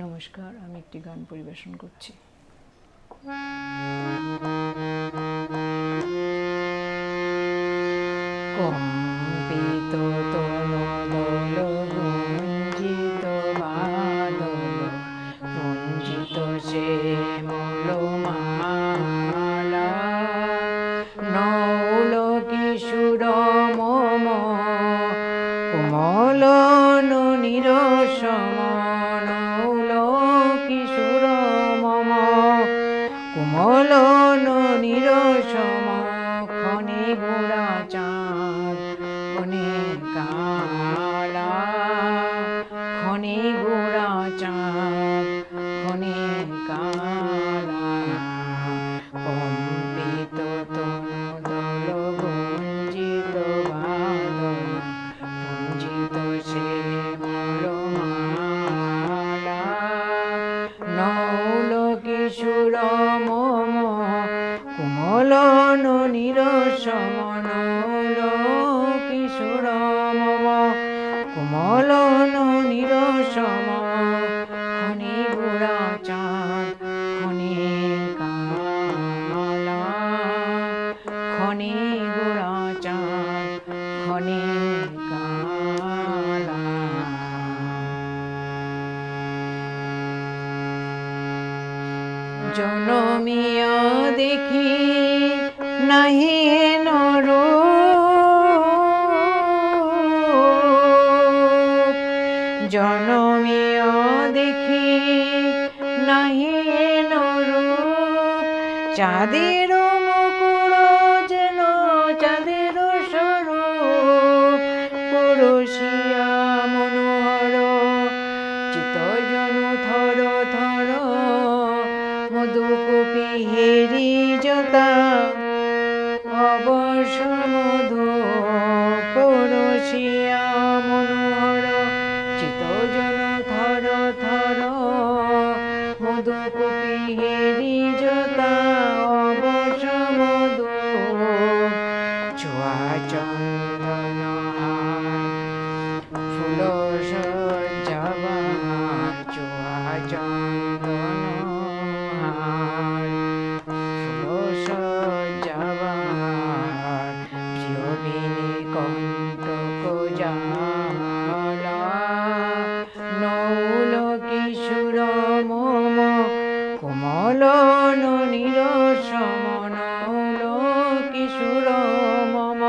নমস্কার, আমি একটি গান পরিবেশন করছি। কম্পিত তনদল গুঞ্জিত বাদল গুঞ্জিত শ্যামল মালা নৌল কিশোর মম কোমল নিরসম নৌল কিশোর মম কোমল নিরসম ক্ষণে গোড়া চাঁদ ক্ষণে কালা ক্ষণে গোড়া চাঁদ ক্ষণে কালা কম্পিত তনদল গুঞ্জিত বাদল গুঞ্জিত শ্যামল মালা নৌল কিশোর মম কোমল নিরসম নৌল কিশোর মম কোমল নিরসম ক্ষণে গোড়া চাঁদ ক্ষণে কালা ক্ষণে গোড়া চাঁদ ক্ষণে কালা। জনমিয়া দেখি নাহি নরূপ জনমিয়া দেখি নাহি নরূপ চাঁদের মুকুর যেন চাঁদের স্বরূপ পরশিয়া মনোহর চিত্তজনু থর থর মধুকূপী হেরি জতা অবশ্য মধু পরশিয়া মনোহর চিত্তজনু থর থর মধুকূপী হেরি জতা অবশ্য মধু ছোঁয়া চন্দন ফুল সজ্জাবা ছোঁয়া চন্দন ফুল সজ্জাবার প্রিয়বিনী কণ্টক জালা নৌল কিশোর মম কোমল নিরসম নৌল কিশোর মম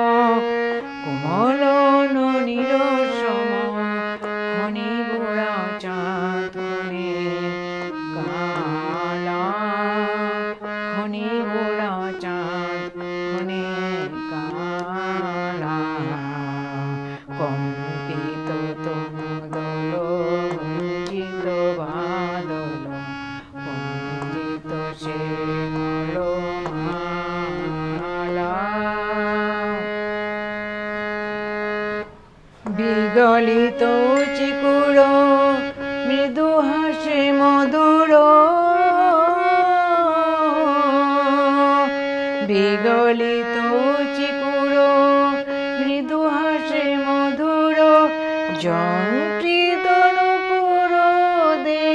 কোমল নিরসম ক্ষণে গোড়া চাঁদ ক্ষণে কালা ক্ষণে গোড়া চাঁদ ক্ষণে কালা কম্পিত তনদল গুঞ্জিত বাদল গুঞ্জিত শ্যামল মালা বিগলিত চিকুর মৃদু হাসে মধুর বিগলিত চিকুর মৃদু হাসে মধুর যন্ত্রিত নূপুর দে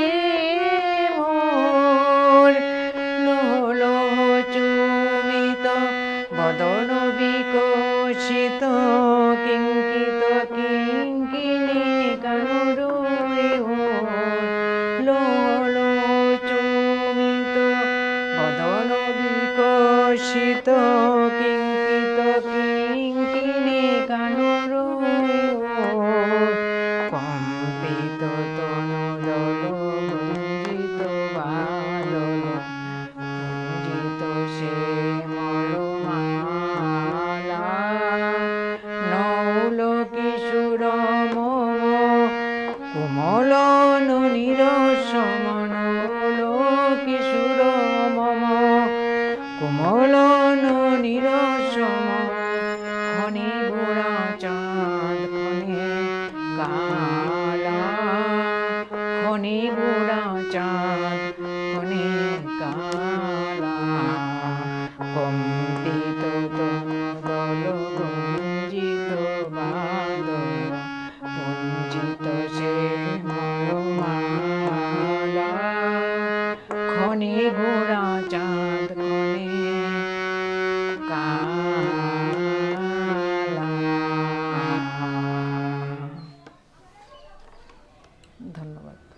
মোর লোহ লোহ চুমিত বদন বিকশিত কিঙ্কিত কিঙ্কিণী কানুরুই লোহ লোহ চুমিত বদন বিকশিত কিঙ্কিত কিঙ্কিণী কানুরুই কম্পিত তনদল গুঞ্জিত বাদল গুঞ্জিত শ্যামল মালা নৌল কিশোর মম কোমল নিরসম নৌল কিশোর মম কোমল নিরসম ক্ষণে গোড়া চাঁদ ক্ষণে কালা ক্ষণে গোড়া চাঁদ ক্ষণে কালা কম্পিত তনদল গুঞ্জিত বাদল গুঞ্জিত শ্যামল মালা ক্ষণে গোরা চাঁদ ক্ষণে কালা। ধন্যবাদ।